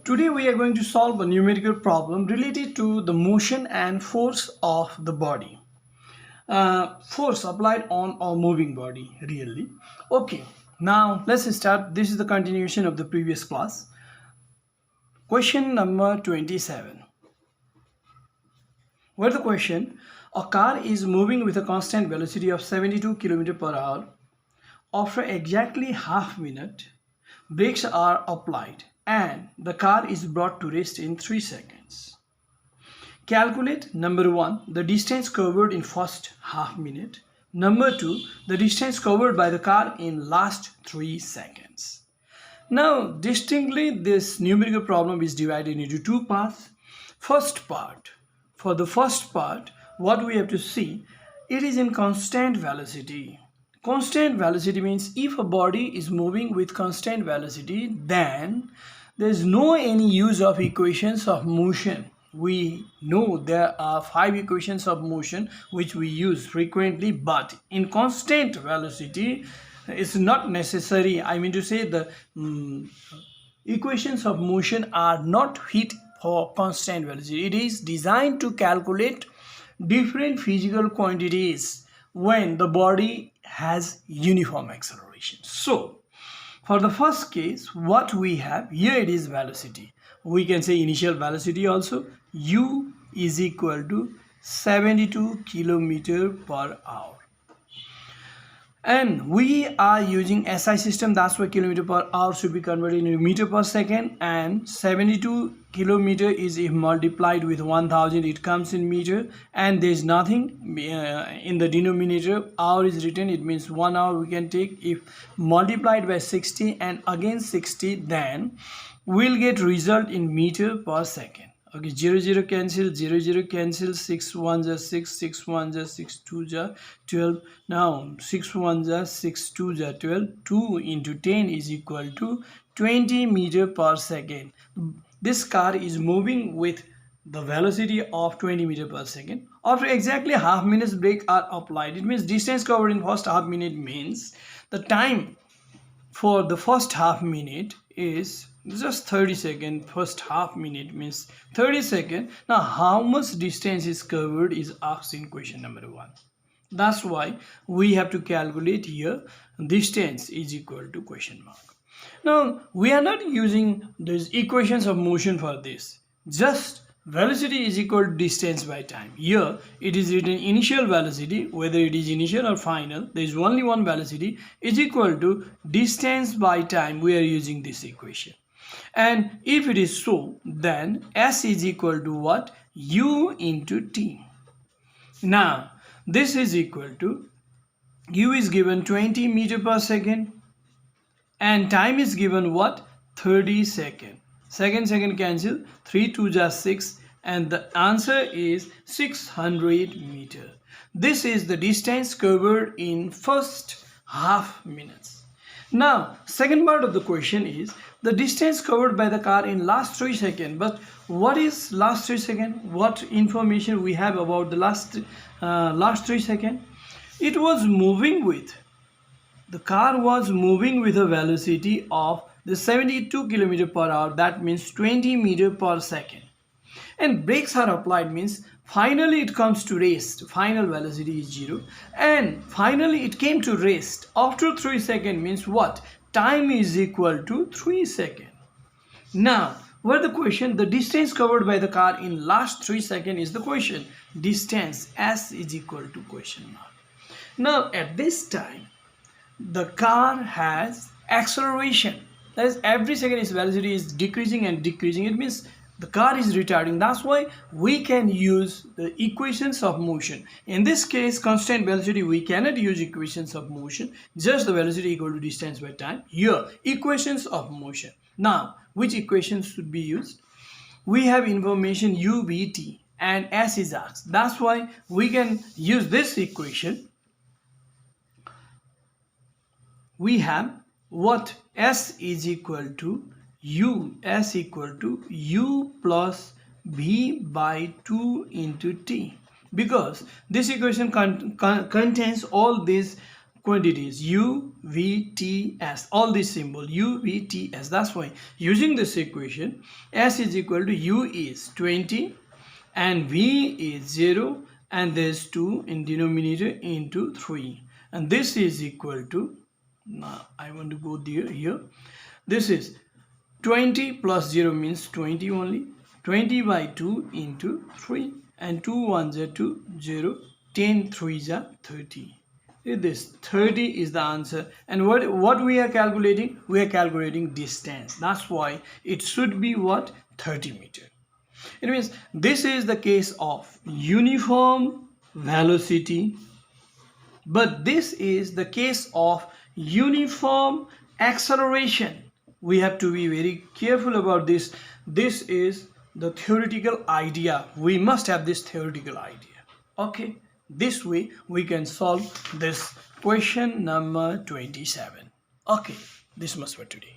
Today we are going to solve a numerical problem related to the motion and force of the body. Force applied on a moving body, really. Okay, now let's start. This is the continuation of the previous class. Question number 27. Where the question, a car is moving with a constant velocity of 72 km per hour. After exactly half minute, brakes are applied and the car is brought to rest in 3 seconds. Calculate number 1, the distance covered in first half minute. Number 2, the distance covered by the car in last 3 seconds. Now, distinctly, this numerical problem is divided into two parts. First part, for the first part, what we have to see, it is in constant velocity. Constant velocity means if a body is moving with constant velocity, then there is no any use of equations of motion. We know there are 5 equations of motion which we use frequently, but in constant velocity it's not necessary. I mean to say the equations of motion are not fit for constant velocity. It is designed to calculate different physical quantities when the body has uniform acceleration. So for the first case, what we have here, it is velocity. We can say initial velocity also. U is equal to 72 km per hour. And we are using SI system, that's why kilometer per hour should be converted into meter per second, and 72 kilometer is, if multiplied with 1000, it comes in meter, and there is nothing in the denominator. Hour is written, it means 1 hour we can take. If multiplied by 60 and again 60, then we'll get result in meter per second. Okay, 0 0 cancel, 0 0 cancel, 6 1 is 6, 6 1 is 6 2 is 12. Now 6 1 is 6 2 is 12. 2 into 10 is equal to 20 meter per second. This car is moving with the velocity of 20 meter per second. After exactly half minutes, brakes are applied. It means distance covered in first half minute means the time for the first half minute is just 30 seconds. First half minute means 30 seconds. Now how much distance is covered is asked in question number 1. That's why we have to calculate here distance is equal to question mark. Now we are not using these equations of motion for this. Just velocity is equal to distance by time. Here it is written initial velocity, whether it is initial or final, there is only one velocity, is equal to distance by time. We are using this equation. And if it is so, then S is equal to what? U into T. Now this is equal to, U is given 20 meter per second and time is given what? 30 seconds. Second cancel, 3 2 is 6, and the answer is 600 meter. This is the distance covered in first half minutes. Now second part of the question is the distance covered by the car in last 3 seconds. But what is last 3 seconds? What information we have about the last 3 seconds? It was moving with, the car was moving with a velocity of the 72 km per hour, that means 20 meter per second, and brakes are applied means finally it comes to rest. Final velocity is 0 and finally it came to rest after 3 seconds means what? Time is equal to 3 seconds. Now where the question, the distance covered by the car in last 3 seconds is the question. Distance S is equal to question mark. Now at this time the car has acceleration, that is every second its velocity is decreasing and decreasing. It means the car is retarding. That's why we can use the equations of motion. In this case, constant velocity, we cannot use equations of motion, just the velocity equal to distance by time. Here equations of motion. Now which equations should be used? We have information U, V, T and S is asked. That's why we can use this equation. We have what? S is equal to U, S equal to U plus V by 2 into T, because this equation contains all these quantities u, v, t, s, all this symbol u, v, t, s. That's why using this equation, s is equal to u is 20 and v is 0 and there's 2 in denominator into 3, and this is equal to, now I want to go there here, this is 20 plus 0 means 20 only, 20 by 2 into 3, and 2 1s are 2, 0, 10 3s are 30. This 30 is the answer. And what we are calculating? We are calculating distance. That's why it should be what? 30 meter. It means this is the case of uniform velocity, but this is the case of uniform acceleration. We have to be very careful about this. This is the theoretical idea. We must have this theoretical idea. Okay, this way we can solve this question number 27. Okay, this much for today.